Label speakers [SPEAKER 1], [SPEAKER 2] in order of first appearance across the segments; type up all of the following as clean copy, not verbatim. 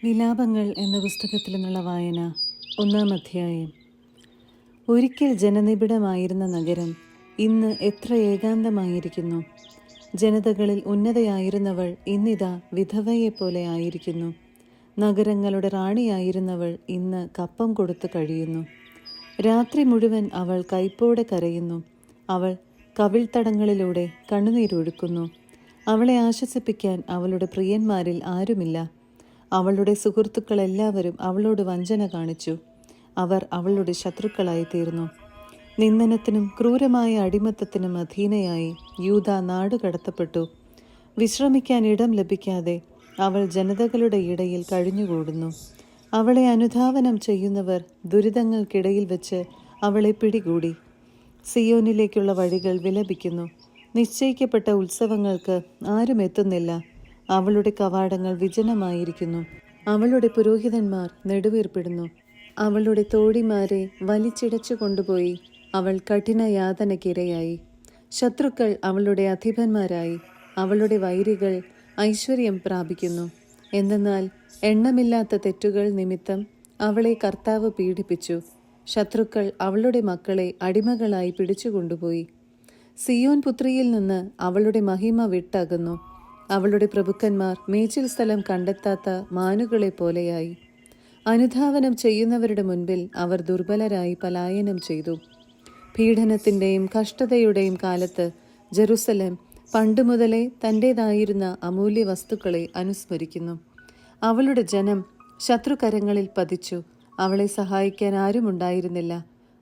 [SPEAKER 1] വിലാപങ്ങൾ എന്ന പുസ്തകത്തിൽ നിന്നുള്ള വായന 1-ാം അധ്യായം. ഒരിക്കൽ ജനനിബിഡമായിരുന്ന നഗരം ഇന്ന് എത്ര ഏകാന്തമായിരിക്കുന്നു. ജനതകളിൽ ഉന്നതയായിരുന്നവൾ ഇന്നിതാ വിധവയെപ്പോലെ ആയിരിക്കുന്നു. നഗരങ്ങളുടെ റാണിയായിരുന്നവൾ ഇന്ന് കപ്പം കൊടുത്തു കഴിയുന്നു. രാത്രി മുഴുവൻ അവൾ കൈപ്പോടെ കരയുന്നു. അവൾ കവിൾത്തടങ്ങളിലൂടെ കണ്ണുനീരൊഴുക്കുന്നു. അവളെ ആശ്വസിപ്പിക്കാൻ അവളുടെ പ്രിയന്മാരിൽ ആരുമില്ല. അവളുടെ സുഹൃത്തുക്കളെല്ലാവരും അവളോട് വഞ്ചന കാണിച്ചു. അവർ അവളുടെ ശത്രുക്കളായി തീർന്നു. നിന്ദനത്തിനും ക്രൂരമായ അടിമത്തത്തിനും അധീനയായി യൂദാ നാടുകടത്തപ്പെട്ടു. വിശ്രമിക്കാൻ ഇടം ലഭിക്കാതെ അവൾ ജനതകളുടെ ഇടയിൽ കഴിഞ്ഞുകൂടുന്നു. അവളെ അനുധാവനം ചെയ്യുന്നവർ ദുരിതങ്ങൾക്കിടയിൽ വെച്ച് അവളെ പിടികൂടി. സിയോനിലേക്കുള്ള വഴികൾ വിലപിക്കുന്നു. നിശ്ചയിക്കപ്പെട്ട ഉത്സവങ്ങൾക്ക് ആരും എത്തുന്നില്ല. അവളുടെ കവാടങ്ങൾ വിജനമായിരിക്കുന്നു. അവളുടെ പുരോഹിതന്മാർ നെടുവീർപ്പിടുന്നു. അവളുടെ തോഴിമാരെ വലിച്ചിടച്ചു കൊണ്ടുപോയി അവൾ കഠിന യാതനയ്ക്കിരയായി. ശത്രുക്കൾ അവളുടെ അധിപന്മാരായി. അവളുടെ വൈരികൾ ഐശ്വര്യം പ്രാപിക്കുന്നു. എന്തെന്നാൽ എണ്ണമില്ലാത്ത തെറ്റുകൾ നിമിത്തം അവളെ കർത്താവ് പീഡിപ്പിച്ചു. ശത്രുക്കൾ അവളുടെ മക്കളെ അടിമകളായി പിടിച്ചുകൊണ്ടുപോയി. സിയോൻ പുത്രിയിൽ നിന്ന് അവളുടെ മഹിമ വിട്ടകന്നു. അവളുടെ പ്രഭുക്കന്മാർ മേച്ചിൽ സ്ഥലം കണ്ടെത്താത്ത മാനുകളെ പോലെയായി. അനുധാവനം ചെയ്യുന്നവരുടെ മുൻപിൽ അവർ ദുർബലരായി പലായനം ചെയ്തു. പീഡനത്തിൻ്റെയും കഷ്ടതയുടെയും കാലത്ത് ജെറുസലേം പണ്ടുമുതലേ തൻ്റേതായിരുന്ന അമൂല്യ വസ്തുക്കളെ അനുസ്മരിക്കുന്നു. അവളുടെ ജനം ശത്രുകരങ്ങളിൽ പതിച്ചു. അവളെ സഹായിക്കാൻ ആരുമുണ്ടായിരുന്നില്ല.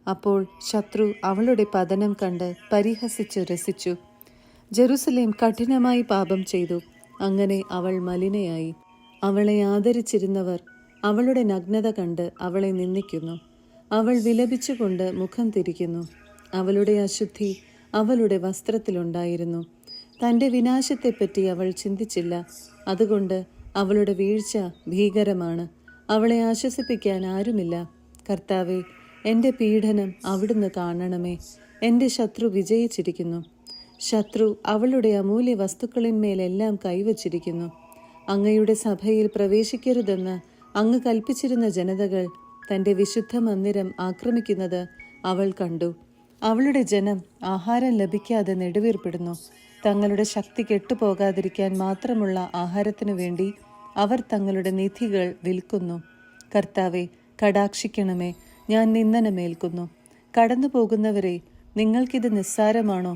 [SPEAKER 1] അപ്പോൾ ശത്രു അവളുടെ പതനം കണ്ട് പരിഹസിച്ച് രസിച്ചു. ജെറുസലേം കഠിനമായി പാപം ചെയ്തു. അങ്ങനെ അവൾ മലിനയായി. അവളെ ആദരിച്ചിരുന്നവർ അവളുടെ നഗ്നത കണ്ട് അവളെ നിന്ദിക്കുന്നു. അവൾ വിലപിച്ചുകൊണ്ട് മുഖം തിരിക്കുന്നു. അവളുടെ അശുദ്ധി അവളുടെ വസ്ത്രത്തിലുണ്ടായിരുന്നു. തൻ്റെ വിനാശത്തെപ്പറ്റി അവൾ ചിന്തിച്ചില്ല. അതുകൊണ്ട് അവളുടെ വീഴ്ച ഭീകരമാണ്. അവളെ ആശ്വസിപ്പിക്കാൻ ആരുമില്ല. കർത്താവേ, എൻ്റെ പീഡനം അവിടുന്ന് കാണണമേ. എൻ്റെ ശത്രു വിജയിച്ചിരിക്കുന്നു. ശത്രു അവളുടെ അമൂല്യ വസ്തുക്കളിന്മേലെല്ലാം കൈവച്ചിരിക്കുന്നു. അങ്ങയുടെ സഭയിൽ പ്രവേശിക്കരുതെന്ന് അങ്ങ് കൽപ്പിച്ചിരുന്ന ജനതകൾ തൻ്റെ വിശുദ്ധ മന്ദിരം ആക്രമിക്കുന്നത് അവൾ കണ്ടു. അവളുടെ ജനം ആഹാരം ലഭിക്കാതെ നെടുവീർപ്പിടുന്നു. തങ്ങളുടെ ശക്തി കെട്ടുപോകാതിരിക്കാൻ മാത്രമുള്ള ആഹാരത്തിനു വേണ്ടി അവർ തങ്ങളുടെ നിധികൾ വിൽക്കുന്നു. കർത്താവെ, കടാക്ഷിക്കണമേ. ഞാൻ നിന്ദനമേൽക്കുന്നു. കടന്നു പോകുന്നവരെ, നിങ്ങൾക്കിത് നിസ്സാരമാണോ?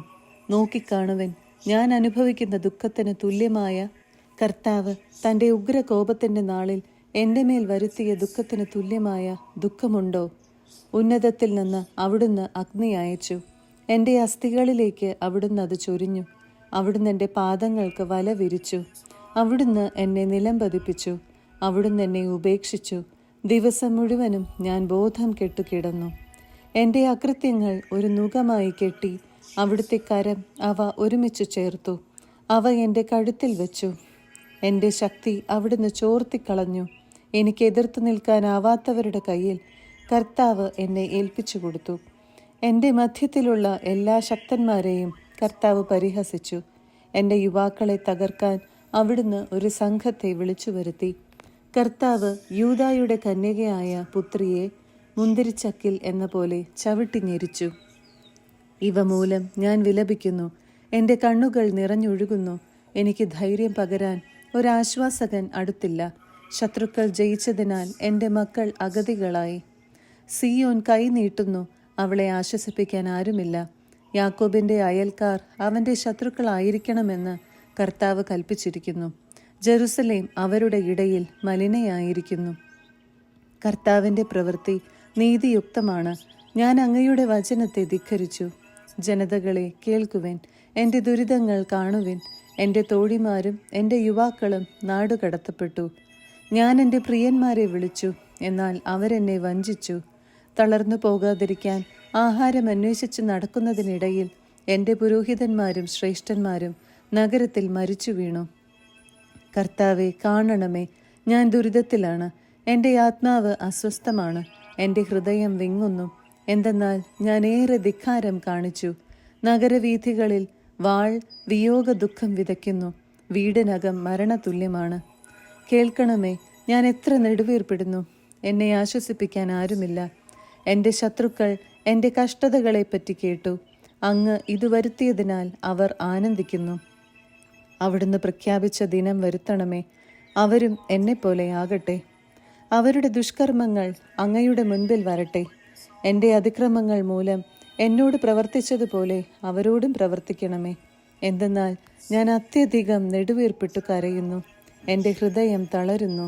[SPEAKER 1] നോക്കിക്കാണുവൻ, ഞാൻ അനുഭവിക്കുന്ന ദുഃഖത്തിന് തുല്യമായ കർത്താവ് തൻ്റെ ഉഗ്രകോപത്തിൻ്റെ നാളിൽ എൻ്റെ മേൽ വരുത്തിയ ദുഃഖത്തിന് തുല്യമായ ദുഃഖമുണ്ടോ? ഉന്നതത്തിൽ നിന്ന് അവിടുന്ന് അഗ്നി അയച്ചു. എൻ്റെ അസ്ഥികളിലേക്ക് അവിടുന്ന് അത് ചൊരിഞ്ഞു. അവിടുന്ന് എൻ്റെ പാദങ്ങൾക്ക് വല വിരിച്ചു. അവിടുന്ന് എന്നെ നിലം പതിപ്പിച്ചു. അവിടുന്ന് എന്നെ ഉപേക്ഷിച്ചു. ദിവസം മുഴുവനും ഞാൻ ബോധം കെട്ടുകിടന്നു. എൻ്റെ അകൃത്യങ്ങൾ ഒരു നുകമായി കെട്ടി അവിടുത്തെ കരം അവ ഒരുമിച്ച് ചേർത്തു. അവ എൻ്റെ കഴുത്തിൽ വെച്ചു. എൻ്റെ ശക്തി അവിടുന്ന് ചോർത്തിക്കളഞ്ഞു. എനിക്ക് എതിർത്ത് നിൽക്കാനാവാത്തവരുടെ കയ്യിൽ കർത്താവ് എന്നെ ഏൽപ്പിച്ചു കൊടുത്തു. എൻ്റെ മധ്യത്തിലുള്ള എല്ലാ ശക്തന്മാരെയും കർത്താവ് പരിഹസിച്ചു. എൻ്റെ യുവാക്കളെ തകർക്കാൻ അവിടുന്ന് ഒരു സംഘത്തെ വിളിച്ചു വരുത്തി. കർത്താവ് യൂദായുടെ കന്യകയായ പുത്രിയെ മുന്തിരിച്ചക്കിൽ എന്ന പോലെ ചവിട്ടി ഞെരിച്ചു. ഇവ മൂലം ഞാൻ വിലപിക്കുന്നു. എൻ്റെ കണ്ണുകൾ നിറഞ്ഞൊഴുകുന്നു. എനിക്ക് ധൈര്യം പകരാൻ ഒരാശ്വാസകൻ അടുത്തില്ല. ശത്രുക്കൾ ജയിച്ചതിനാൽ എൻ്റെ മക്കൾ അഗതികളായി. സിയോൻ കൈ നീട്ടുന്നു. അവളെ ആശ്വസിപ്പിക്കാൻ ആരുമില്ല. യാക്കോബിൻ്റെ അയൽക്കാർ അവൻ്റെ ശത്രുക്കളായിരിക്കണമെന്ന് കർത്താവ് കൽപ്പിച്ചിരിക്കുന്നു. ജെറുസലേം അവരുടെ ഇടയിൽ മലിനയായിരിക്കുന്നു. കർത്താവിൻ്റെ പ്രവൃത്തി നീതിയുക്തമാണ്. ഞാൻ അങ്ങയുടെ വചനത്തെ ധിക്കരിച്ചു. ജനതകളെ കേൾക്കുവിൻ, എൻ്റെ ദുരിതങ്ങൾ കാണുവിൻ. എൻ്റെ തോഴിമാരും എൻ്റെ യുവാക്കളും നാടുകടത്തപ്പെട്ടു. ഞാൻ എൻ്റെ പ്രിയന്മാരെ വിളിച്ചു, എന്നാൽ അവരെന്നെ വഞ്ചിച്ചു. തളർന്നു പോകാതിരിക്കാൻ ആഹാരം അന്വേഷിച്ച് നടക്കുന്നതിനിടയിൽ എൻ്റെ പുരോഹിതന്മാരും ശ്രേഷ്ഠന്മാരും നഗരത്തിൽ മരിച്ചു വീണു. കർത്താവെ, കാണണമേ, ഞാൻ ദുരിതത്തിലാണ്. എൻ്റെ ആത്മാവ് അസ്വസ്ഥമാണ്. എൻ്റെ ഹൃദയം വിങ്ങുന്നു. എന്തെന്നാൽ ഞാൻ ഏറെ ധിക്കാരം കാണിച്ചു. നഗരവീഥികളിൽ വാൾ വിയോഗ ദുഃഖം വിതയ്ക്കുന്നു. വീടിനകം മരണതുല്യമാണ്. കേൾക്കണമേ, ഞാൻ എത്ര നെടുവീർപ്പെടുന്നു. എന്നെ ആശ്വസിപ്പിക്കാൻ ആരുമില്ല. എൻ്റെ ശത്രുക്കൾ എൻ്റെ കഷ്ടതകളെപ്പറ്റി കേട്ടു. അങ്ങ് ഇത് വരുത്തിയതിനാൽ അവർ ആനന്ദിക്കുന്നു. അവിടുന്ന് പ്രഖ്യാപിച്ച ദിനം വരുത്തണമേ. അവരും എന്നെപ്പോലെ ആകട്ടെ. അവരുടെ ദുഷ്കർമ്മങ്ങൾ അങ്ങയുടെ മുൻപിൽ വരട്ടെ. എൻ്റെ അതിക്രമങ്ങൾ മൂലം എന്നോട് പ്രവർത്തിച്ചതുപോലെ അവരോടും പ്രവർത്തിക്കണമേ. എന്തെന്നാൽ ഞാൻ അത്യധികം നെടുവീർപ്പിട്ടു കരയുന്നു. എൻ്റെ ഹൃദയം തളരുന്നു.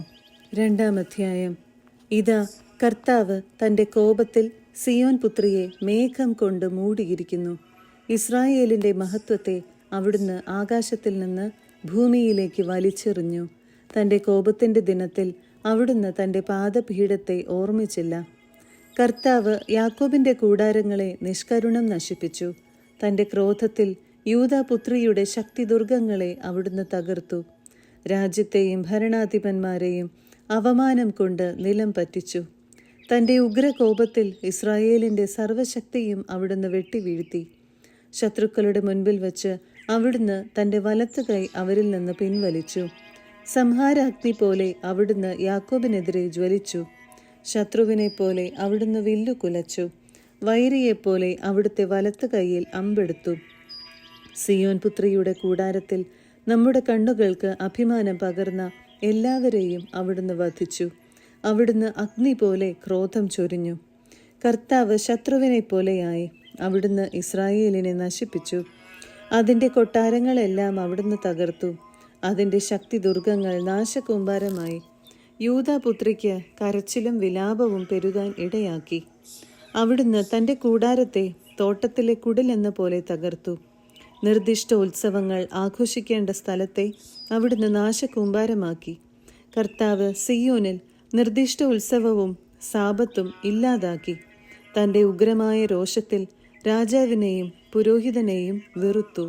[SPEAKER 1] 2-ാം അധ്യായം. ഇതാ, കർത്താവ് തൻ്റെ കോപത്തിൽ സിയോൻ പുത്രിയെ മേഘം കൊണ്ട് മൂടിയിരിക്കുന്നു. ഇസ്രായേലിൻ്റെ മഹത്വത്തെ അവിടുന്ന് ആകാശത്തിൽ നിന്ന് ഭൂമിയിലേക്ക് വലിച്ചെറിഞ്ഞു. തൻ്റെ കോപത്തിൻ്റെ ദിനത്തിൽ അവിടുന്ന് തൻ്റെ പാദപീഠത്തെ ഓർമ്മിച്ചില്ല. കർത്താവ് യാക്കോബിൻ്റെ കൂടാരങ്ങളെ നിഷ്കരുണം നശിപ്പിച്ചു. തൻ്റെ ക്രോധത്തിൽ യൂദാപുത്രിയുടെ ശക്തിദുർഗങ്ങളെ അവിടുന്ന് തകർത്തു. രാജ്യത്തെയും ഭരണാധിപന്മാരെയും അവമാനം കൊണ്ട് നിലം പറ്റിച്ചു. തൻ്റെ ഉഗ്രകോപത്തിൽ ഇസ്രായേലിൻ്റെ സർവശക്തിയും അവിടുന്ന് വെട്ടിവീഴ്ത്തി. ശത്രുക്കളുടെ മുൻപിൽ വച്ച് അവിടുന്ന് തൻ്റെ വലത്ത് കൈ അവരിൽ നിന്ന് പിൻവലിച്ചു. സംഹാരാഗ്നി പോലെ അവിടുന്ന് യാക്കോബിനെതിരെ ജ്വലിച്ചു. ശത്രുവിനെ പോലെ അവിടുന്ന് വില്ലു കുലച്ചു. വൈരിയെപ്പോലെ അവിടുത്തെ വലത്ത് കൈയിൽ അമ്പെടുത്തു. സിയോൻ പുത്രിയുടെ കൂടാരത്തിൽ നമ്മുടെ കണ്ണുകൾക്ക് അഭിമാനം പകർന്ന എല്ലാവരെയും അവിടുന്ന് വധിച്ചു. അവിടുന്ന് അഗ്നി പോലെ ക്രോധം ചൊരിഞ്ഞു. കർത്താവ് ശത്രുവിനെ പോലെയായി. അവിടുന്ന് ഇസ്രായേലിനെ നശിപ്പിച്ചു. അതിൻ്റെ കൊട്ടാരങ്ങളെല്ലാം അവിടുന്ന് തകർത്തു. അതിൻ്റെ ശക്തി ദുർഗങ്ങൾ നാശകൂമ്പാരമായി. യൂദാപുത്രിക്ക് കരച്ചിലും വിലാപവും പെരുകാൻ ഇടയാക്കി. അവിടുന്ന് തൻ്റെ കൂടാരത്തെ തോട്ടത്തിലെ കുടിലെന്ന പോലെ തകർത്തു. നിർദ്ദിഷ്ട ഉത്സവങ്ങൾ ആഘോഷിക്കേണ്ട സ്ഥലത്തെ അവിടുന്ന് നാശകൂമ്പാരമാക്കി. കർത്താവ് സിയോനിൽ നിർദ്ദിഷ്ട ഉത്സവവും സാബത്തും ഇല്ലാതാക്കി. തൻ്റെ ഉഗ്രമായ രോഷത്തിൽ രാജാവിനെയും പുരോഹിതനെയും വെറുത്തു.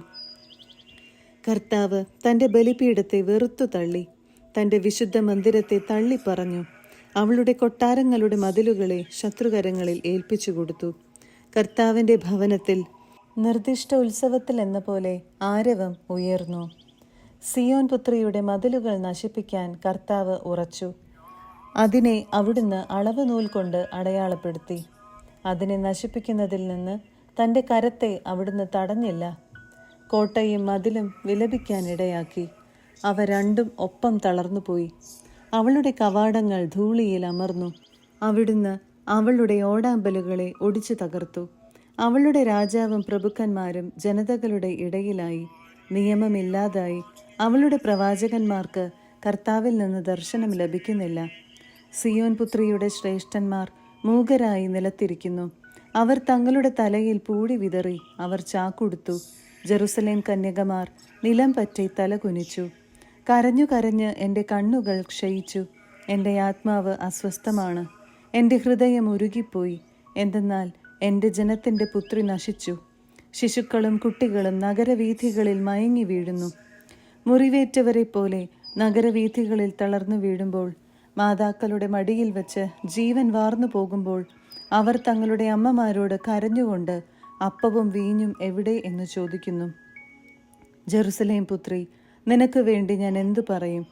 [SPEAKER 1] കർത്താവ് തൻ്റെ ബലിപീഠത്തെ വെറുത്തു തള്ളി. തൻ്റെ വിശുദ്ധ മന്ദിരത്തെ തള്ളിപ്പറഞ്ഞു. അവളുടെ കൊട്ടാരങ്ങളുടെ മതിലുകളെ ശത്രുകരങ്ങളിൽ ഏൽപ്പിച്ചു കൊടുത്തു. കർത്താവിൻ്റെ ഭവനത്തിൽ നിർദ്ദിഷ്ട ഉത്സവത്തിൽ എന്ന പോലെ ആരവം ഉയർന്നു. സിയോൻ പുത്രിയുടെ മതിലുകൾ നശിപ്പിക്കാൻ കർത്താവ് ഉറച്ചു. അതിനെ അവിടുന്ന് അളവ് നൂൽ കൊണ്ട് അടയാളപ്പെടുത്തി. അതിനെ നശിപ്പിക്കുന്നതിൽ നിന്ന് തൻ്റെ കരത്തെ അവിടുന്ന് തടഞ്ഞില്ല. കോട്ടയും മതിലും വിലപിക്കാനിടയാക്കി. അവ രണ്ടും ഒപ്പം തളർന്നുപോയി. അവളുടെ കവാടങ്ങൾ ധൂളിയിൽ അമർന്നു. അവിടുന്ന് അവളുടെ ഓടാമ്പലുകളെ ഒടിച്ചു തകർത്തു. അവളുടെ രാജാവും പ്രഭുക്കന്മാരും ജനതകളുടെ ഇടയിലായി. നിയമമില്ലാതായി. അവളുടെ പ്രവാചകന്മാർക്ക് കർത്താവിൽ നിന്ന് ദർശനം ലഭിക്കുന്നില്ല. സിയോൻ പുത്രിയുടെ ശ്രേഷ്ഠന്മാർ മൂകരായി നിലത്തിരിക്കുന്നു. അവർ തങ്ങളുടെ തലയിൽ പൂടി വിതറി. അവർ ചാക്കുടുത്തു. ജെറുസലേം കന്യകമാർ നിലം പറ്റി തല കുനിച്ചു. കരഞ്ഞു കരഞ്ഞ് എൻ്റെ കണ്ണുകൾ ക്ഷയിച്ചു. എൻ്റെ ആത്മാവ് അസ്വസ്ഥമാണ്. എൻ്റെ ഹൃദയം ഉരുകിപ്പോയി. എന്തെന്നാൽ എൻ്റെ ജനത്തിൻ്റെ പുത്രി നശിച്ചു. ശിശുക്കളും കുട്ടികളും നഗരവീഥികളിൽ മയങ്ങി വീഴുന്നു. മുറിവേറ്റവരെ പോലെ നഗരവീഥികളിൽ തളർന്നു വീഴുമ്പോൾ, മാതാക്കളുടെ മടിയിൽ വെച്ച് ജീവൻ വാർന്നു പോകുമ്പോൾ, അവർ തങ്ങളുടെ അമ്മമാരോട് കരഞ്ഞുകൊണ്ട് അപ്പവും വീഞ്ഞും എവിടെ എന്ന് ചോദിക്കുന്നു. ജെറുസലേം പുത്രി, നിനക്ക് വേണ്ടി ഞാൻ എന്തു പറയും?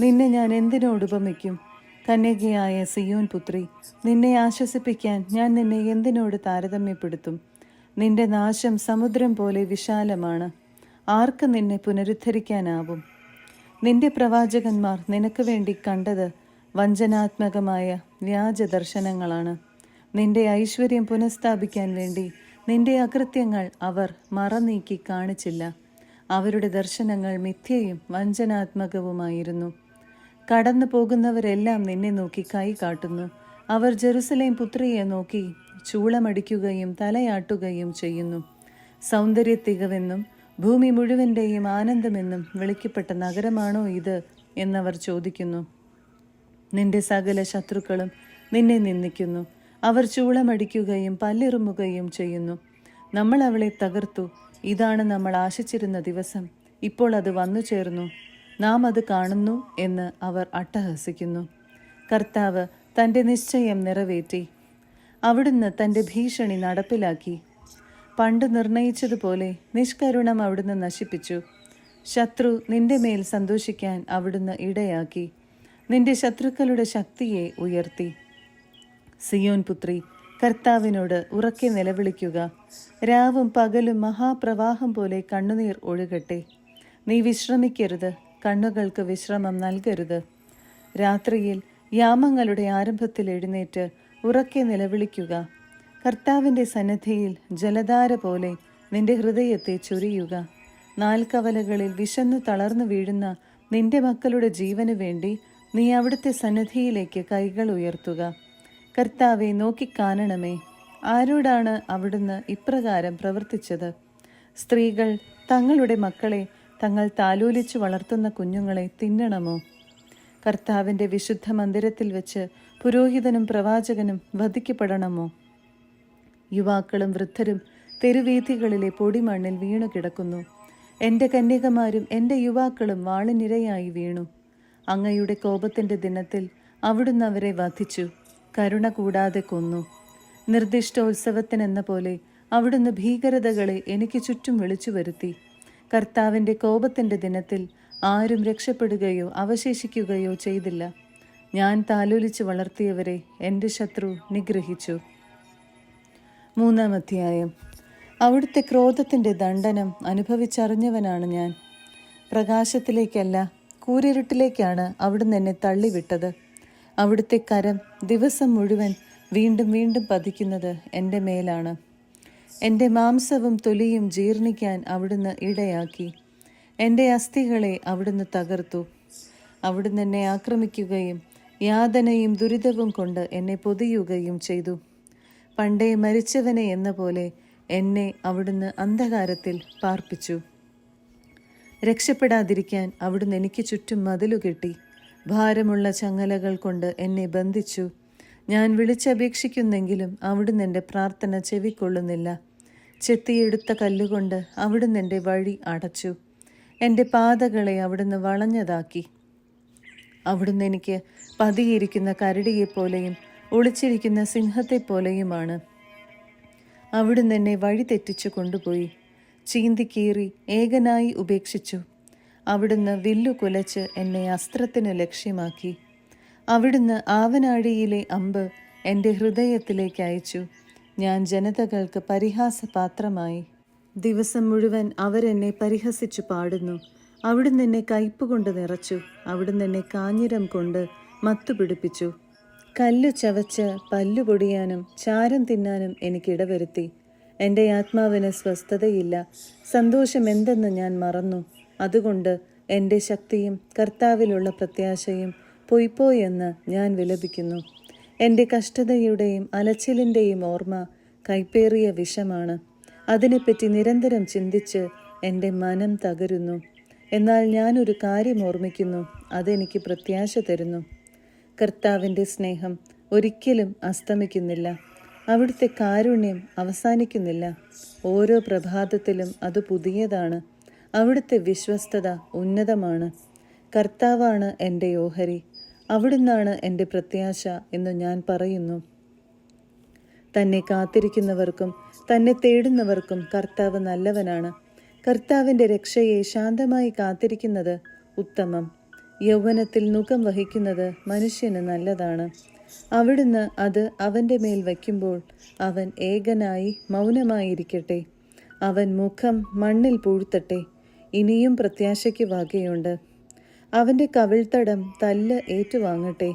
[SPEAKER 1] നിന്നെ ഞാൻ എന്തിനോട് ഉപമിക്കും? കന്യകയായ സിയോൻ പുത്രി, നിന്നെ ആശ്വസിപ്പിക്കാൻ ഞാൻ നിന്നെ എന്തിനോട് താരതമ്യപ്പെടുത്തും? നിന്റെ നാശം സമുദ്രം പോലെ വിശാലമാണ്. ആർക്ക് നിന്നെ പുനരുദ്ധരിക്കാനാവും? നിന്റെ പ്രവാചകന്മാർ നിനക്ക് വേണ്ടി കണ്ടത് വഞ്ചനാത്മകമായ വ്യാജ ദർശനങ്ങളാണ്. നിന്റെ ഐശ്വര്യം പുനഃസ്ഥാപിക്കാൻ വേണ്ടി നിന്റെ അകൃത്യങ്ങൾ അവർ മറനീക്കി കാണിച്ചില്ല. അവരുടെ ദർശനങ്ങൾ മിഥ്യയും വഞ്ചനാത്മകവുമായിരുന്നു. കടന്നു പോകുന്നവരെല്ലാം നിന്നെ നോക്കി കൈ കാട്ടുന്നു. അവർ ജെറുസലേം പുത്രിയെ നോക്കി ചൂളമടിക്കുകയും തലയാട്ടുകയും ചെയ്യുന്നു. സൗന്ദര്യ തികവെന്നും ഭൂമി മുഴുവൻ്റെയും ആനന്ദമെന്നും വിളിക്കപ്പെട്ട നഗരമാണോ ഇത് എന്നവർ ചോദിക്കുന്നു. നിന്റെ സകല ശത്രുക്കളും നിന്നെ നിന്ദിക്കുന്നു. അവർ ചൂളമടിക്കുകയും പല്ലിറുമുകയും ചെയ്യുന്നു. നമ്മൾ അവളെ തകർത്തു. ഇതാണ് നമ്മൾ ആശിച്ചിരുന്ന ദിവസം. ഇപ്പോൾ അത് വന്നു ചേർന്നു. നാം അത് കാണുന്നു എന്ന് അവർ അട്ടഹസിക്കുന്നു. കർത്താവ് തൻ്റെ നിശ്ചയം നിറവേറ്റി. അവിടുന്ന് തൻ്റെ ഭീഷണി നടപ്പിലാക്കി. പണ്ട് നിർണയിച്ചതുപോലെ നിഷ്കരുണം അവിടുന്ന് നശിപ്പിച്ചു. ശത്രു നിന്റെ മേൽ സന്തോഷിക്കാൻ അവിടുന്ന് ഇടയാക്കി. നിന്റെ ശത്രുക്കളുടെ ശക്തിയെ ഉയർത്തി. സിയോൻ പുത്രി, കർത്താവിനോട് ഉറക്കെ നിലവിളിക്കുക. രാവും പകലും മഹാപ്രവാഹം പോലെ കണ്ണുനീർ ഒഴുകട്ടെ. നീ വിശ്രമിക്കരുത്, കണ്ണുകൾക്ക് വിശ്രമം നൽകരുത്. രാത്രിയിൽ യാമങ്ങളുടെ ആരംഭത്തിൽ എഴുന്നേറ്റ് ഉറക്കെ നിലവിളിക്കുക. കർത്താവിൻ്റെ സന്നിധിയിൽ ജലധാര പോലെ നിന്റെ ഹൃദയത്തെ ചൊരിയുക. നാൽക്കവലകളിൽ വിശന്നു തളർന്നു വീഴുന്ന നിന്റെ മക്കളുടെ ജീവനു വേണ്ടി നീ അവിടുത്തെ സന്നിധിയിലേക്ക് കൈകൾ ഉയർത്തുക. കർത്താവെ, നോക്കിക്കാണണമേ. ആരോടാണ് അവിടുന്ന് ഇപ്രകാരം പ്രവർത്തിച്ചത്? സ്ത്രീകൾ തങ്ങളുടെ മക്കളെ, തങ്ങൾ താലോലിച്ചു വളർത്തുന്ന കുഞ്ഞുങ്ങളെ തിന്നണമോ? കർത്താവിൻ്റെ വിശുദ്ധ മന്ദിരത്തിൽ വെച്ച് പുരോഹിതനും പ്രവാചകനും വധിക്കപ്പെടണമോ? യുവാക്കളും വൃദ്ധരും തെരുവീഥികളിലെ പൊടിമണ്ണിൽ വീണു കിടക്കുന്നു. എൻ്റെ കന്യകമാരും എൻ്റെ യുവാക്കളും വാളിനിരയായി വീണു. അങ്ങയുടെ കോപത്തിൻ്റെ ദിനത്തിൽ അവിടുന്ന് അവരെ വധിച്ചു, കരുണ കൂടാതെ കൊന്നു. നിർദ്ദിഷ്ടോത്സവത്തിനെന്ന പോലെ അവിടുന്ന് ഭീകരതകളെ എനിക്ക് ചുറ്റും വിളിച്ചു വരുത്തി. കർത്താവിൻ്റെ കോപത്തിൻ്റെ ദിനത്തിൽ ആരും രക്ഷപ്പെടുകയോ അവശേഷിക്കുകയോ ചെയ്തില്ല. ഞാൻ താലോലിച്ച് വളർത്തിയവരെ എൻ്റെ ശത്രു നിഗ്രഹിച്ചു. 3-ാം അധ്യായം. അവിടുത്തെ ക്രോധത്തിൻ്റെ ദണ്ഡനം അനുഭവിച്ചറിഞ്ഞവനാണ് ഞാൻ. പ്രകാശത്തിലേക്കല്ല, കൂരിരുട്ടിലേക്കാണ് അവിടുന്ന് എന്നെ തള്ളിവിട്ടത്. അവിടുത്തെ കരം ദിവസം മുഴുവൻ വീണ്ടും വീണ്ടും പതിക്കുന്നത് എൻ്റെ മേലാണ്. എൻ്റെ മാംസവും തൊലിയും ജീർണിക്കാൻ അവിടുന്ന് ഇടയാക്കി. എൻ്റെ അസ്ഥികളെ അവിടുന്ന് തകർത്തു. അവിടുന്ന് എന്നെ ആക്രമിക്കുകയും യാതനയും ദുരിതവും കൊണ്ട് എന്നെ പൊതിയുകയും ചെയ്തു. പണ്ടേ മരിച്ചവനെ എന്ന പോലെ എന്നെ അവിടുന്ന് അന്ധകാരത്തിൽ പാർപ്പിച്ചു. രക്ഷപ്പെടാതിരിക്കാൻ അവിടുന്ന് എനിക്ക് ചുറ്റും മതിലുകെട്ടി. ഭാരമുള്ള ചങ്ങലകൾ കൊണ്ട് എന്നെ ബന്ധിച്ചു. ഞാൻ വിളിച്ചപേക്ഷിക്കുന്നെങ്കിലും അവിടുന്ന് എൻ്റെ പ്രാർത്ഥന ചെവിക്കൊള്ളുന്നില്ല. ചെത്തിയെടുത്ത കല്ലുകൊണ്ട് അവിടുന്ന് എൻ്റെ വഴി അടച്ചു. എൻ്റെ പാതകളെ അവിടുന്ന് വളഞ്ഞതാക്കി. അവിടുന്ന് എനിക്ക് പതിയിരിക്കുന്ന കരടിയെപ്പോലെയും ഒളിച്ചിരിക്കുന്ന സിംഹത്തെപ്പോലെയുമാണ്. അവിടുന്ന് എന്നെ വഴി തെറ്റിച്ചു കൊണ്ടുപോയി. ചീന്തിക്കീറി ഏകനായി ഉപേക്ഷിച്ചു. അവിടുന്ന് വില്ലു കുലച്ച് എന്നെ അസ്ത്രത്തിന് ലക്ഷ്യമാക്കി. അവിടുന്ന് ആവനാഴിയിലെ അമ്പ് എൻ്റെ ഹൃദയത്തിലേക്ക് അയച്ചു. ഞാൻ ജനതകൾക്ക് പരിഹാസപാത്രമായി. ദിവസം മുഴുവൻ അവരെന്നെ പരിഹസിച്ചു പാടുന്നു. അവിടുന്ന് എന്നെ കയ്പുകൊണ്ട് നിറച്ചു. അവിടുന്ന് എന്നെ കാഞ്ഞിരം കൊണ്ട് മത്തുപിടിപ്പിച്ചു. കല്ലു ചവച്ച് പല്ലു പൊടിയാനും ചാരം തിന്നാനും എനിക്കിടവരുത്തി. എൻ്റെ ആത്മാവിന് സ്വസ്ഥതയില്ല. സന്തോഷം എന്തെന്ന് ഞാൻ മറന്നു. അതുകൊണ്ട് എൻ്റെ ശക്തിയും കർത്താവിലുള്ള പ്രത്യാശയും പൊയ്പോയെന്ന് ഞാൻ വിലപിക്കുന്നു. എൻ്റെ കഷ്ടതയുടെയും അലച്ചിലിൻ്റെയും ഓർമ്മ കൈപ്പേറിയ വിഷമാണ്. അതിനെപ്പറ്റി നിരന്തരം ചിന്തിച്ച് എൻ്റെ മനം തകരുന്നു. എന്നാൽ ഞാനൊരു കാര്യം ഓർമ്മിക്കുന്നു, അതെനിക്ക് പ്രത്യാശ തരുന്നു. കർത്താവിൻ്റെ സ്നേഹം ഒരിക്കലും അസ്തമിക്കുന്നില്ല. അവിടുത്തെ കാരുണ്യം അവസാനിക്കുന്നില്ല. ഓരോ പ്രഭാതത്തിലും അത് പുതിയതാണ്. അവിടുത്തെ വിശ്വസ്തത ഉന്നതമാണ്. കർത്താവാണ് എൻ്റെ ഓഹരി, അവിടുന്നാണ് എൻ്റെ പ്രത്യാശ എന്ന് ഞാൻ പറയുന്നു. തന്നെ കാത്തിരിക്കുന്നവർക്കും തന്നെ തേടുന്നവർക്കും കർത്താവ് നല്ലവനാണ്. കർത്താവിൻ്റെ രക്ഷയെ ശാന്തമായി കാത്തിരിക്കുന്നത് ഉത്തമം. യൗവനത്തിൽ നുകം വഹിക്കുന്നത് മനുഷ്യന് നല്ലതാണ്. അവിടുന്ന് അത് അവൻ്റെ മേൽ വയ്ക്കുമ്പോൾ അവൻ ഏകനായി മൗനമായിരിക്കട്ടെ. അവൻ മുഖം മണ്ണിൽ പൂഴ്ത്തട്ടെ. ഇനിയും പ്രത്യാശയ്ക്ക് വകയുണ്ട്. അവൻ്റെ കവിൾത്തടം തല്ല് ഏറ്റുവാങ്ങട്ടെ.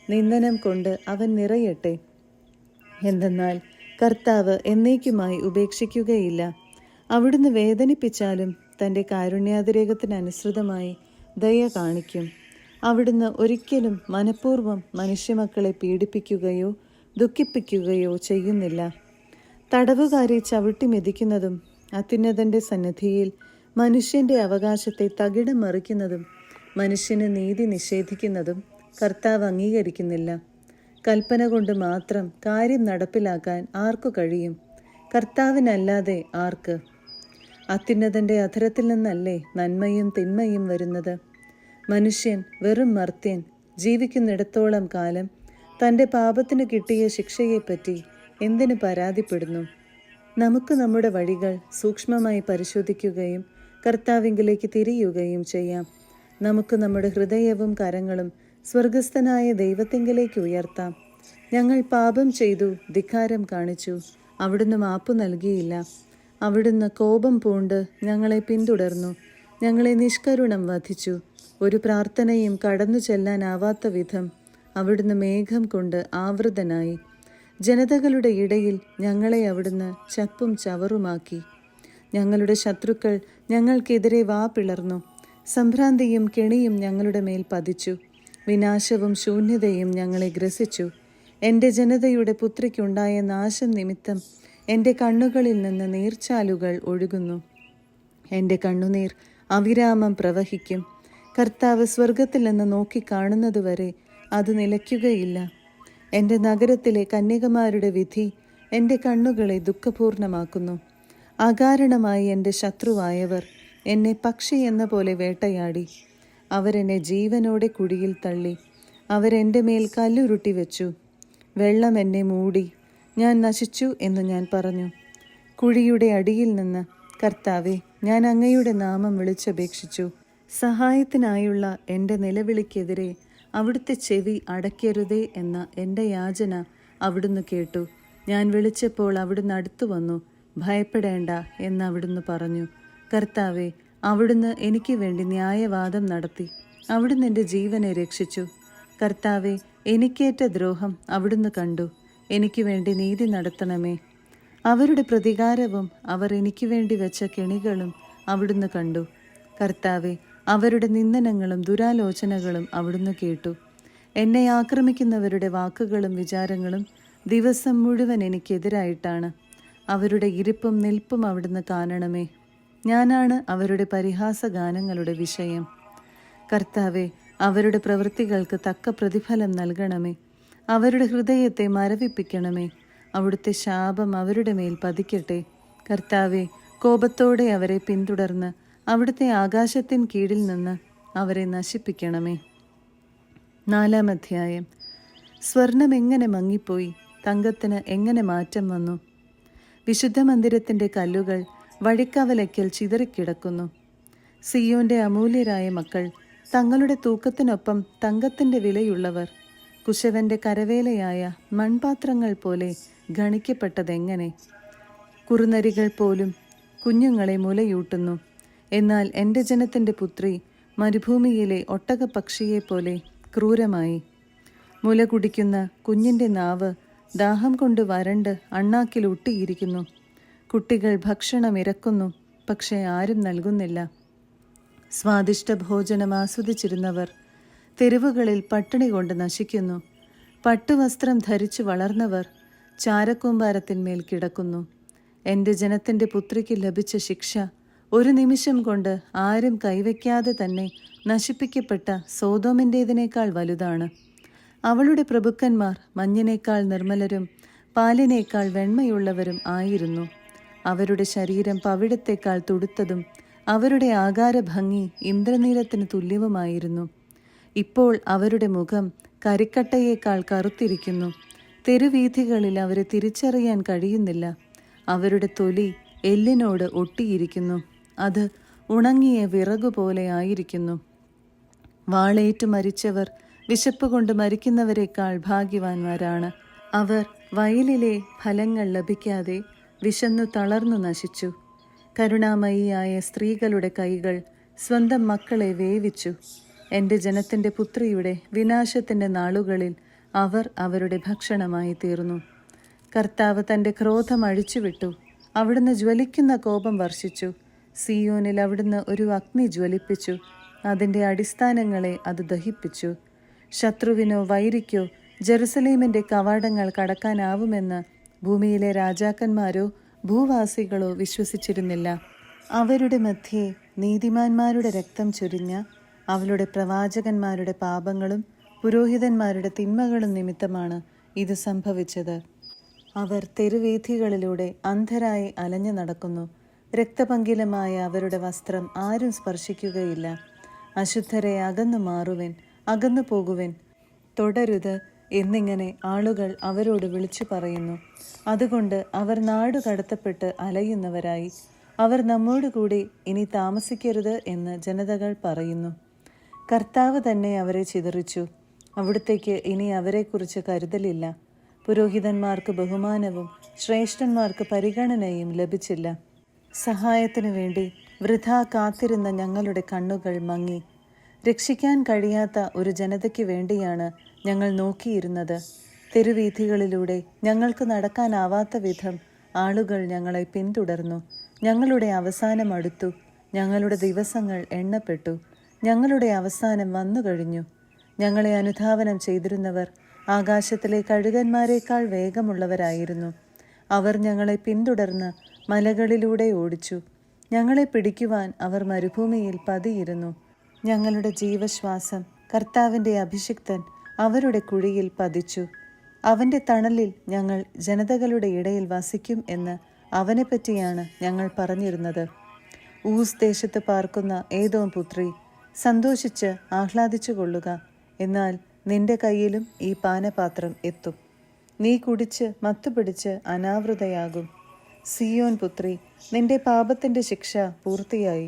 [SPEAKER 1] നിന്ദനം കൊണ്ട് അവൻ നിറയട്ടെ. എന്തെന്നാൽ കർത്താവ് എന്നേക്കുമായി ഉപേക്ഷിക്കുകയില്ല. അവിടുന്ന് വേദനിപ്പിച്ചാലും തൻ്റെ കാരുണ്യാതിരേകത്തിനനുസൃതമായി ദയ കാണിക്കും. അവിടുന്ന് ഒരിക്കലും മനഃപൂർവ്വം മനുഷ്യമക്കളെ പീഡിപ്പിക്കുകയോ ദുഃഖിപ്പിക്കുകയോ ചെയ്യുന്നില്ല. തടവുകാരെ ചവിട്ടി മെതിക്കുന്നതും അത്യുന്നതൻ്റെ സന്നിധിയിൽ മനുഷ്യൻ്റെ അവകാശത്തെ തകിടം മറിക്കുന്നതും മനുഷ്യന് നീതി നിഷേധിക്കുന്നതും കർത്താവ് അംഗീകരിക്കുന്നില്ല. കൽപ്പന കൊണ്ട് മാത്രം കാര്യം നടപ്പിലാക്കാൻ ആർക്കു കഴിയും? കർത്താവിനല്ലാതെ ആർക്ക്? അത്യുന്നതൻ്റെ അധരത്തിൽ നിന്നല്ലേ നന്മയും തിന്മയും വരുന്നത്? മനുഷ്യൻ വെറും മർത്യൻ. ജീവിക്കുന്നിടത്തോളം കാലം തൻ്റെ പാപത്തിന് കിട്ടിയ ശിക്ഷയെപ്പറ്റി എന്തിനു പരാതിപ്പെടുന്നു? നമുക്ക് നമ്മുടെ വഴികൾ സൂക്ഷ്മമായി പരിശോധിക്കുകയും കർത്താവിങ്കിലേക്ക് തിരിയുകയും ചെയ്യാം. നമുക്ക് നമ്മുടെ ഹൃദയവും കരങ്ങളും സ്വർഗസ്ഥനായ ദൈവത്തിങ്കലേക്ക് ഉയർത്താം. ഞങ്ങൾ പാപം ചെയ്തു, ധിക്കാരം കാണിച്ചു, അവിടുന്ന് മാപ്പു നൽകിയില്ല. അവിടുന്ന് കോപം പൂണ്ട് ഞങ്ങളെ പിന്തുടർന്നു, ഞങ്ങളെ നിഷ്കരുണം വധിച്ചു. ഒരു പ്രാർത്ഥനയും കടന്നു ചെല്ലാനാവാത്ത വിധം അവിടുന്ന് മേഘം കൊണ്ട് ആവൃതനായി. ജനതകളുടെ ഇടയിൽ ഞങ്ങളെ അവിടുന്ന് ചപ്പും ചവറുമാക്കി. ഞങ്ങളുടെ ശത്രുക്കൾ ഞങ്ങൾക്കെതിരെ വാ പിളർന്നു. സംഭ്രാന്തിയും കെണിയും ഞങ്ങളുടെ മേൽ പതിച്ചു. വിനാശവും ശൂന്യതയും ഞങ്ങളെ ഗ്രസിച്ചു. എൻ്റെ ജനതയുടെ പുത്രിക്കുണ്ടായ നാശം നിമിത്തം എൻ്റെ കണ്ണുകളിൽ നിന്ന് നീർച്ചാലുകൾ ഒഴുകുന്നു. എൻ്റെ കണ്ണുനീർ അവിരാമം പ്രവഹിക്കും. കർത്താവ് സ്വർഗത്തിൽ നിന്ന് നോക്കിക്കാണുന്നതുവരെ അത് നിലയ്ക്കുകയില്ല. എൻ്റെ നഗരത്തിലെ കന്യകമാരുടെ വിധി എൻ്റെ കണ്ണുകളെ ദുഃഖപൂർണമാക്കുന്നു. അകാരണമായി എൻ്റെ ശത്രുവായവർ എന്നെ പക്ഷി എന്ന പോലെ വേട്ടയാടി. അവരെന്നെ ജീവനോടെ കുഴിയിൽ തള്ളി. അവരെൻ്റെ മേൽ കല്ലുരുട്ടി വെച്ചു. വെള്ളം എന്നെ മൂടി. ഞാൻ നശിച്ചു എന്ന് ഞാൻ പറഞ്ഞു. കുഴിയുടെ അടിയിൽ നിന്ന്, കർത്താവെ, ഞാൻ അങ്ങയുടെ നാമം വിളിച്ചപേക്ഷിച്ചു. സഹായത്തിനായുള്ള എൻ്റെ നിലവിളിക്കെതിരെ അവിടുത്തെ ചെവി അടയ്ക്കരുതേ എന്ന എൻ്റെ യാചന അവിടുന്ന് കേട്ടു. ഞാൻ വിളിച്ചപ്പോൾ അവിടുന്ന് അടുത്തു വന്നു. ഭയപ്പെടേണ്ട എന്ന് അവിടുന്ന് പറഞ്ഞു. കർത്താവെ, അവിടുന്ന് എനിക്ക് വേണ്ടി ന്യായവാദം നടത്തി. അവിടുന്ന് എൻ്റെ ജീവനെ രക്ഷിച്ചു. കർത്താവെ, എനിക്കേറ്റ ദ്രോഹം അവിടുന്ന് കണ്ടു. എനിക്ക് വേണ്ടി നീതി നടത്തണമേ. അവരുടെ പ്രതികാരവും അവർ എനിക്ക് വേണ്ടി വെച്ച കെണികളും അവിടുന്ന് കണ്ടു. കർത്താവെ, അവരുടെ നിന്ദനങ്ങളും ദുരാലോചനകളും അവിടുന്ന് കേട്ടു. എന്നെ ആക്രമിക്കുന്നവരുടെ വാക്കുകളും വിചാരങ്ങളും ദിവസം മുഴുവൻ എനിക്കെതിരായിട്ടാണ്. അവരുടെ ഇരിപ്പും നിൽപ്പും അവിടുന്ന് കാണണമേ. ഞാനാണ് അവരുടെ പരിഹാസഗാനങ്ങളുടെ വിഷയം. കർത്താവെ, അവരുടെ പ്രവൃത്തികൾക്ക് തക്ക പ്രതിഫലം നൽകണമേ. അവരുടെ ഹൃദയത്തെ മരവിപ്പിക്കണമേ. അവിടുത്തെ ശാപം അവരുടെ മേൽ പതിക്കട്ടെ. കർത്താവെ, കോപത്തോടെ അവരെ പിന്തുടർന്ന് അവിടുത്തെ ആകാശത്തിൻ കീഴിൽ നിന്ന് അവരെ നശിപ്പിക്കണമേ. 4-ാം അധ്യായം. സ്വർണം എങ്ങനെ മങ്ങിപ്പോയി, തങ്കത്തിന് എങ്ങനെ മാറ്റം വന്നു. വിശുദ്ധ മന്ദിരത്തിൻ്റെ കല്ലുകൾ വഴിക്കവലയ്ക്കൽ ചിതറിക്കിടക്കുന്നു. സിയോന്റെ അമൂല്യരായ മക്കൾ, തങ്ങളുടെ തൂക്കത്തിനൊപ്പം തങ്കത്തിൻ്റെ വിലയുള്ളവർ, കുശവന്റെ കരവേലയായ മൺപാത്രങ്ങൾ പോലെ ഗണിക്കപ്പെട്ടതെങ്ങനെ. കുറുനരികൾ പോലും കുഞ്ഞുങ്ങളെ മുലയൂട്ടുന്നു. എന്നാൽ എൻ്റെ ജനത്തിൻ്റെ പുത്രി മരുഭൂമിയിലെ ഒട്ടകപ്പക്ഷിയെപ്പോലെ ക്രൂരമായി. മുല കുടിക്കുന്ന കുഞ്ഞിൻ്റെ നാവ് ദാഹം കൊണ്ട് വരണ്ട് അണ്ണാക്കിൽ ഒട്ടിയിരിക്കുന്നു. കുട്ടികൾ ഭക്ഷണം ഇരക്കുന്നു, പക്ഷേ ആരും നൽകുന്നില്ല. സ്വാദിഷ്ട ഭോജനം ആസ്വദിച്ചിരുന്നവർ തെരുവുകളിൽ പട്ടിണി കൊണ്ട് നശിക്കുന്നു. പട്ടുവസ്ത്രം ധരിച്ചു വളർന്നവർ ചാരക്കൂമ്പാരത്തിന്മേൽ കിടക്കുന്നു. എൻ്റെ ജനത്തിൻ്റെ പുത്രിക്ക് ലഭിച്ച ശിക്ഷ ഒരു നിമിഷം കൊണ്ട് ആരും കൈവയ്ക്കാതെ തന്നെ നശിപ്പിക്കപ്പെട്ട സോതോമിൻ്റേതിനേക്കാൾ വലുതാണ്. അവളുടെ പ്രഭുക്കന്മാർ മഞ്ഞിനേക്കാൾ നിർമ്മലരും പാലിനേക്കാൾ വെണ്മയുള്ളവരും ആയിരുന്നു. അവരുടെ ശരീരം പവിഴത്തേക്കാൾ തുടുത്തതും അവരുടെ ആകാരഭംഗി ഇന്ദ്രനീലത്തിന് തുല്യവുമായിരുന്നു. ഇപ്പോൾ അവരുടെ മുഖം കരിക്കട്ടയേക്കാൾ കറുത്തിരിക്കുന്നു. തെരുവീഥികളിൽ അവരെ തിരിച്ചറിയാൻ കഴിയുന്നില്ല. അവരുടെ തൊലി എല്ലിനോട് ഒട്ടിയിരിക്കുന്നു. അത് ഉണങ്ങിയ വിറകുപോലെ ആയിരിക്കുന്നു. വാളേറ്റു മരിച്ചവർ വിശപ്പ് കൊണ്ട് മരിക്കുന്നവരെക്കാൾ ഭാഗ്യവാന്മാരാണ്. അവർ വയലിലെ ഫലങ്ങൾ ലഭിക്കാതെ വിശന്നു തളർന്നു നശിച്ചു. കരുണാമയിയായ സ്ത്രീകളുടെ കൈകൾ സ്വന്തം മക്കളെ വേവിച്ചു. എൻ്റെ ജനത്തിൻ്റെ പുത്രിയുടെ വിനാശത്തിൻ്റെ നാളുകളിൽ അവർ അവരുടെ ഭക്ഷണമായി തീർന്നു. കർത്താവ് തൻ്റെ ക്രോധം അഴിച്ചുവിട്ടു. അവിടുന്ന് ജ്വലിക്കുന്ന കോപം വർഷിച്ചു. സിയോനിൽ അവിടുന്ന് ഒരു അഗ്നി ജ്വലിപ്പിച്ചു. അതിൻ്റെ അടിസ്ഥാനങ്ങളെ അത് ദഹിപ്പിച്ചു. ശത്രുവിനോ വൈരിക്കോ ജെറുസലേമിൻ്റെ കവാടങ്ങൾ കടക്കാനാവുമെന്ന് ഭൂമിയിലെ രാജാക്കന്മാരോ ഭൂവാസികളോ വിശ്വസിച്ചിരുന്നില്ല. അവരുടെ മധ്യേ നീതിമാന്മാരുടെ രക്തം ചൊരിഞ്ഞ അവളുടെ പ്രവാചകന്മാരുടെ പാപങ്ങളും പുരോഹിതന്മാരുടെ തിന്മകളും നിമിത്തമാണ് ഇത് സംഭവിച്ചത്. അവർ തെരുവീഥികളിലൂടെ അന്ധരായി അലഞ്ഞു നടക്കുന്നു. രക്തപങ്കിലമായ അവരുടെ വസ്ത്രം ആരും സ്പർശിക്കുകയില്ല. അശുദ്ധരെ അകന്നു മാറുവിൻ, അകന്നു പോകുവിൻ, തുടരുത് എന്നിങ്ങനെ ആളുകൾ അവരോട് വിളിച്ചു പറയുന്നു. അതുകൊണ്ട് അവർ നാടു കടത്തപ്പെട്ട് അലയുന്നവരായി. അവർ നമ്മോടുകൂടി ഇനി താമസിക്കരുത് എന്ന് ജനതകൾ പറയുന്നു. കർത്താവ് തന്നെ അവരെ ചിതറിച്ചു. അവിടുത്തേക്ക് ഇനി അവരെക്കുറിച്ച് കരുതലില്ല. പുരോഹിതന്മാർക്ക് ബഹുമാനവും ശ്രേഷ്ഠന്മാർക്ക് പരിഗണനയും ലഭിച്ചില്ല. സഹായത്തിനു വേണ്ടി വൃഥാ കാത്തിരുന്ന ഞങ്ങളുടെ കണ്ണുകൾ മങ്ങി. രക്ഷിക്കാൻ കഴിയാത്ത ഒരു ജനതയ്ക്ക് വേണ്ടിയാണ് ഞങ്ങൾ നോക്കിയിരുന്നത്. തെരുവീഥികളിലൂടെ ഞങ്ങൾക്ക് നടക്കാനാവാത്ത വിധം ആളുകൾ ഞങ്ങളെ പിന്തുടർന്നു. ഞങ്ങളുടെ അവസാനം അടുത്തു. ഞങ്ങളുടെ ദിവസങ്ങൾ എണ്ണപ്പെട്ടു. ഞങ്ങളുടെ അവസാനം വന്നുകഴിഞ്ഞു. ഞങ്ങളെ അനുധാവനം ചെയ്തിരുന്നവർ ആകാശത്തിലെ കഴുകന്മാരെക്കാൾ വേഗമുള്ളവരായിരുന്നു. അവർ ഞങ്ങളെ പിന്തുടർന്ന് മലകളിലൂടെ ഓടിച്ചു. ഞങ്ങളെ പിടിക്കുവാൻ അവർ മരുഭൂമിയിൽ പതിയിരുന്നു. ഞങ്ങളുടെ ജീവശ്വാസം കർത്താവിൻ്റെ അഭിഷിക്തൻ അവരുടെ കുഴിയിൽ പതിച്ചു. അവൻ്റെ തണലിൽ ഞങ്ങൾ ജനതകളുടെ ഇടയിൽ വസിക്കും എന്ന് അവനെപ്പറ്റിയാണ് ഞങ്ങൾ പറഞ്ഞിരുന്നത്. ഊസ് ദേശത്ത് പാർക്കുന്ന ഏദോം പുത്രി, സന്തോഷിച്ച് ആഹ്ലാദിച്ചു കൊള്ളുക. എന്നാൽ നിന്റെ കയ്യിലും ഈ പാനപാത്രം എത്തും. നീ കുടിച്ച് മത്തുപിടിച്ച് അനാവൃതയാകും. സിയോൻ പുത്രി, നിന്റെ പാപത്തിൻ്റെ ശിക്ഷ പൂർത്തിയായി.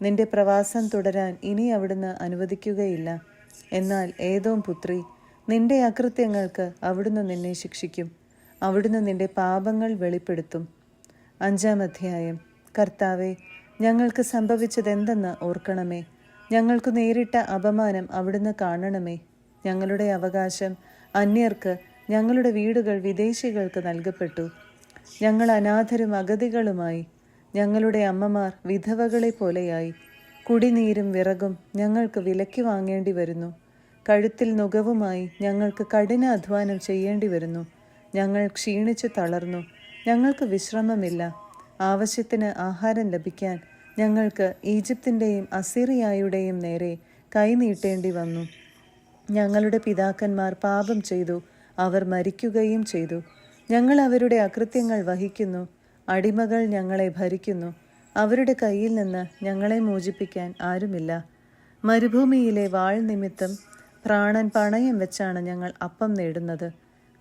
[SPEAKER 1] നിന്റെ പ്രവാസം തുടരാൻ ഇനി അവിടുന്ന് അനുവദിക്കുകയില്ല. എന്നാൽ ഏദോം പുത്രി, നിന്റെ അകൃത്യങ്ങൾക്ക് അവിടുന്ന് നിന്നെ ശിക്ഷിക്കും. അവിടുന്ന് നിന്റെ പാപങ്ങൾ വെളിപ്പെടുത്തും. 5-ാം അധ്യായം. കർത്താവെ, ഞങ്ങൾക്ക് സംഭവിച്ചതെന്തെന്ന് ഓർക്കണമേ. ഞങ്ങൾക്ക് നേരിട്ട അപമാനം അവിടുന്ന് കാണണമേ. ഞങ്ങളുടെ അവകാശം അന്യർക്ക്, ഞങ്ങളുടെ വീടുകൾ വിദേശികൾക്ക് നൽകപ്പെട്ടു. ഞങ്ങൾ അനാഥരും അഗതികളുമായി. ഞങ്ങളുടെ അമ്മമാർ വിധവകളെ പോലെയായി. കുടിനീരും വിറകും ഞങ്ങൾക്ക് വിലയ്ക്ക് വാങ്ങേണ്ടി വരുന്നു. കഴുത്തിൽ നുകവുമായി ഞങ്ങൾക്ക് കഠിന അധ്വാനം ചെയ്യേണ്ടി വരുന്നു. ഞങ്ങൾ ക്ഷീണിച്ചു തളർന്നു. ഞങ്ങൾക്ക് വിശ്രമമില്ല. ആവശ്യത്തിന് ആഹാരം ലഭിക്കാൻ ഞങ്ങൾക്ക് ഈജിപ്തിൻ്റെയും അസീറിയായുടെയും നേരെ കൈനീട്ടേണ്ടി വന്നു. ഞങ്ങളുടെ പിതാക്കന്മാർ പാപം ചെയ്തു, അവർ മരിക്കുകയും ചെയ്തു. ഞങ്ങൾ അവരുടെ അകൃത്യങ്ങൾ വഹിക്കുന്നു. അടിമകൾ ഞങ്ങളെ ഭരിക്കുന്നു. അവരുടെ കയ്യിൽ നിന്ന് ഞങ്ങളെ മോചിപ്പിക്കാൻ ആരുമില്ല. മരുഭൂമിയിലെ വാൾ നിമിത്തം പ്രാണൻ പണയം വെച്ചാണ് ഞങ്ങൾ അപ്പം നേടുന്നത്.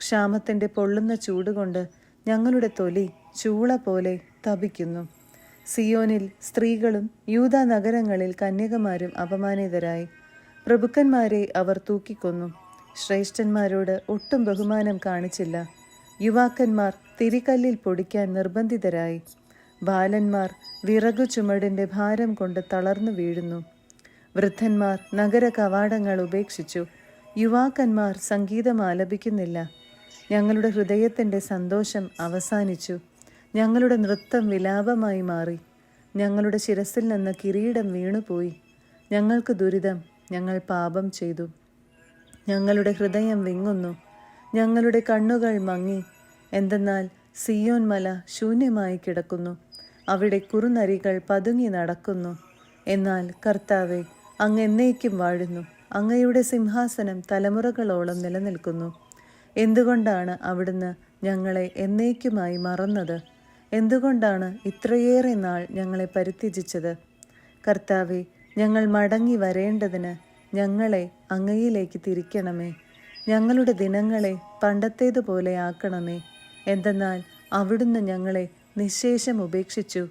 [SPEAKER 1] ക്ഷാമത്തിൻ്റെ പൊള്ളുന്ന ചൂടുകൊണ്ട് ഞങ്ങളുടെ തൊലി ചൂള പോലെ തപിക്കുന്നു. സിയോനിൽ സ്ത്രീകളും യൂദാ നഗരങ്ങളിൽ കന്യകമാരും അപമാനിതരായി. പ്രഭുക്കന്മാരെ അവർ തൂക്കിക്കൊന്നു. ശ്രേഷ്ഠന്മാരോട് ഒട്ടും ബഹുമാനം കാണിച്ചില്ല. യുവാക്കന്മാർ തിരികല്ലിൽ പൊടിക്കാൻ നിർബന്ധിതരായി. ബാലന്മാർ വിറകു ചുമടിൻ്റെ ഭാരം കൊണ്ട് തളർന്നു വീഴുന്നു. വൃദ്ധന്മാർ നഗര കവാടങ്ങൾ ഉപേക്ഷിച്ചു. യുവാക്കന്മാർ സംഗീതം ആലപിക്കുന്നില്ല. ഞങ്ങളുടെ ഹൃദയത്തിൻ്റെ സന്തോഷം അവസാനിച്ചു. ഞങ്ങളുടെ നൃത്തം വിലാപമായി മാറി. ഞങ്ങളുടെ ശിരസിൽ നിന്ന് കിരീടം വീണുപോയി. ഞങ്ങൾക്ക് ദുരിതം, ഞങ്ങൾ പാപം ചെയ്തു. ഞങ്ങളുടെ ഹൃദയം വിങ്ങുന്നു. ഞങ്ങളുടെ കണ്ണുകൾ മങ്ങി. എന്തെന്നാൽ സിയോൻ മല ശൂന്യമായി കിടക്കുന്നു. അവിടെ കുറുനരികൾ പതുങ്ങി നടക്കുന്നു. എന്നാൽ കർത്താവെ, അങ്ങ് എന്നേക്കും വാഴുന്നു. അങ്ങയുടെ സിംഹാസനം തലമുറകളോളം നിലനിൽക്കുന്നു. എന്തുകൊണ്ടാണ് അവിടുന്ന് ഞങ്ങളെ എന്നേക്കുമായി മറന്നത്? എന്തുകൊണ്ടാണ് ഇത്രയേറെ നാൾ ഞങ്ങളെ പരിത്യജിച്ചത്? കർത്താവെ, ഞങ്ങൾ മടങ്ങി വരേണ്ടതിന് ഞങ്ങളെ അങ്ങയിലേക്ക് തിരിക്കണമേ. ഞങ്ങളുടെ ദിനങ്ങളെ പണ്ടത്തേതുപോലെ ആക്കണമേ. എന്തെന്നാൽ അവിടുന്ന് ഞങ്ങളെ നിശ്ശേഷം ഉപേക്ഷിച്ചു.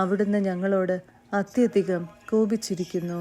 [SPEAKER 1] അവിടുന്ന് ഞങ്ങളോട് അത്യധികം കോപിച്ചിരിക്കുന്നു.